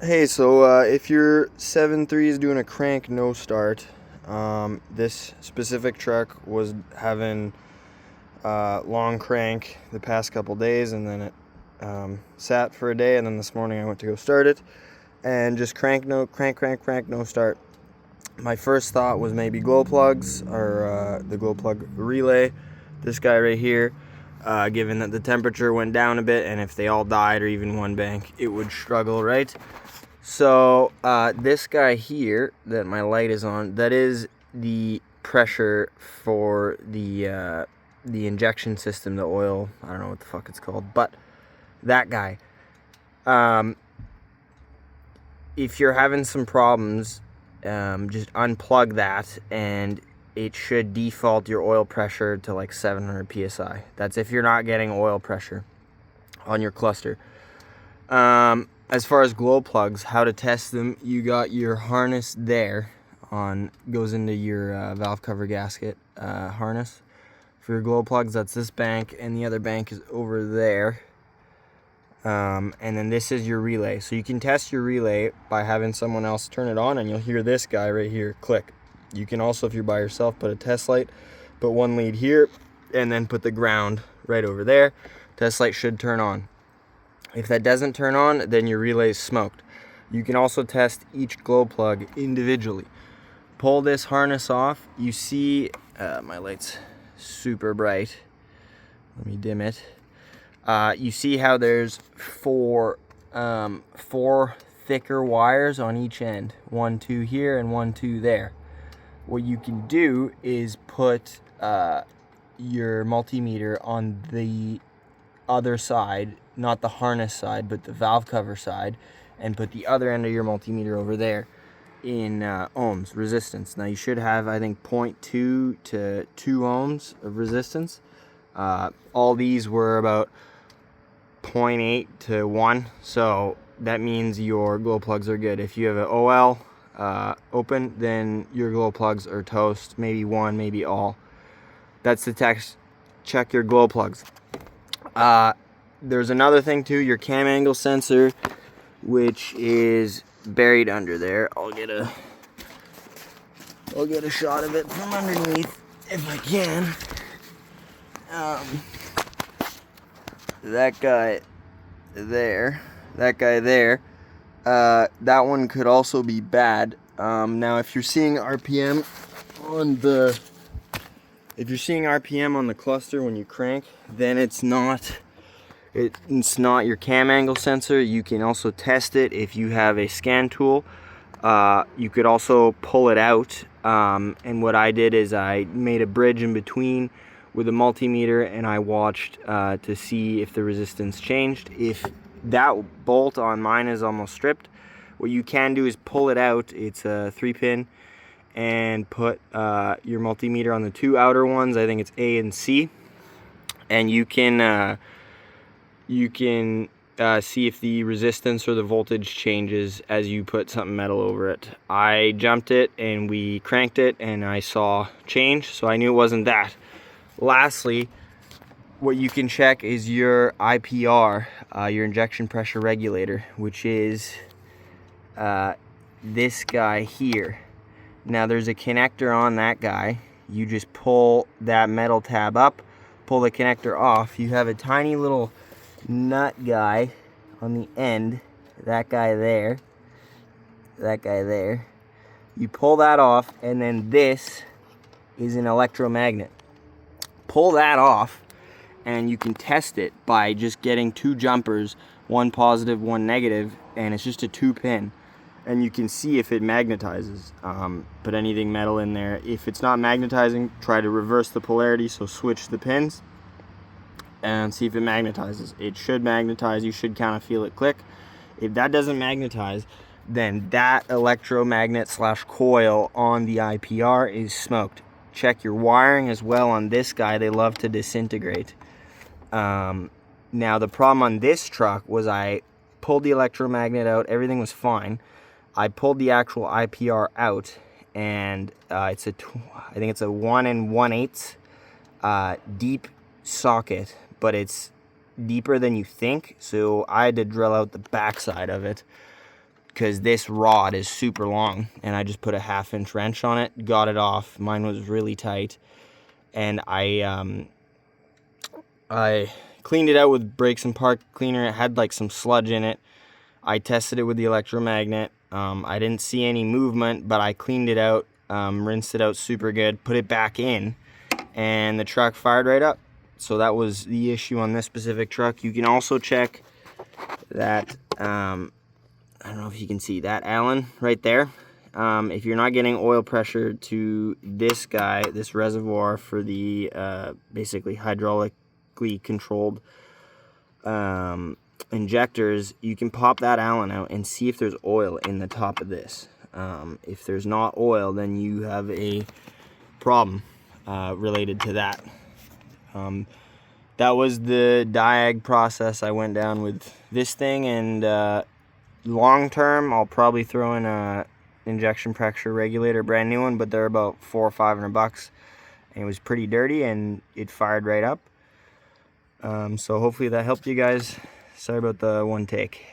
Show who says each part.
Speaker 1: Hey, so if your 7.3 is doing a crank no start, this specific truck was having long crank the past couple days, and then it sat for a day, and then this morning I went to go start it, and just crank no start. My first thought was maybe glow plugs or the glow plug relay. This guy right here, given that the temperature went down a bit, and if they all died or even one bank, it would struggle, right? So this guy here that my light is on, that is the pressure for the injection system, the oil. I don't know what the fuck it's called, but that guy. Um, if you're having some problems, just unplug that, and it should default your oil pressure to like 700 psi. That's if you're not getting oil pressure on your cluster. As far as glow plugs, how to test them, you got your harness there goes into your valve cover gasket harness. For your glow plugs, that's this bank, and the other bank is over there. And then this is your relay. So you can test your relay by having someone else turn it on, and you'll hear this guy right here click. You can also, if you're by yourself, put a test light, put one lead here, and then put the ground right over there. Test light should turn on. If that doesn't turn on, then your relay is smoked. You can also test each glow plug individually. Pull this harness off. You see, my light's super bright. Let me dim it. You see how there's four thicker wires on each end. 1, 2 here and 1, 2 there. What you can do is put your multimeter on the other side, not the harness side, but the valve cover side, and put the other end of your multimeter over there in ohms resistance. Now you should have, I think, 0.2 to 2 ohms of resistance. All these were about 0.8 to 1, so that means your glow plugs are good. If you have an OL open, then your glow plugs are toast, maybe one, maybe all. That's the text. Check your glow plugs. There's another thing too, your cam angle sensor, which is buried under there. I'll get a shot of it from underneath if I can. That guy there, that one could also be bad. Now if you're seeing RPM on the cluster when you crank, then it's not your cam angle sensor. You can also test it if you have a scan tool. You could also pull it out, and what I did is I made a bridge in between with a multimeter, and I watched to see if the resistance changed. If that bolt on mine is almost stripped, what you can do is pull it out. It's a 3-pin, and put your multimeter on the 2 outer ones. I think it's A and C, and you can see if the resistance or the voltage changes as you put something metal over it. I jumped it and we cranked it, and I saw change, so I knew it wasn't that. Lastly, what you can check is your IPR, your injection pressure regulator, which is this guy here. Now there's a connector on that guy. You just pull that metal tab up, pull the connector off. You have a tiny little nut guy on the end, that guy there. You pull that off, and then this is an electromagnet. Pull that off, and you can test it by just getting 2 jumpers, one positive, one negative, and it's just a 2-pin. And you can see if it magnetizes. Put anything metal in there. If it's not magnetizing, try to reverse the polarity, so switch the pins and see if it magnetizes. It should magnetize. You should kind of feel it click. If that doesn't magnetize, then that electromagnet / coil on the IPR is smoked. Check your wiring as well on this guy. They love to disintegrate. Now the problem on this truck was I pulled the electromagnet out. Everything was fine. I pulled the actual IPR out, and I think it's a 1 1/8 deep socket, but it's deeper than you think, so I had to drill out the backside of it. because this rod is super long, and I just put a 1/2-inch wrench on it, got it off. Mine was really tight, and I cleaned it out with Brakes and Park cleaner. It had like some sludge in it. I tested it with the electromagnet. I didn't see any movement, but I cleaned it out, rinsed it out super good, put it back in, and the truck fired right up. So that was the issue on this specific truck. You can also check that, I don't know if you can see that Allen right there. If you're not getting oil pressure to this guy, this reservoir for the basically hydraulically controlled injectors, you can pop that Allen out and see if there's oil in the top of this. If there's not oil, then you have a problem related to that. That was the diag process I went down with this thing, and long term I'll probably throw in a injection pressure regulator, brand new one, but they're about $400 or $500, and it was pretty dirty and it fired right up. So hopefully that helped you guys. Sorry about the one take.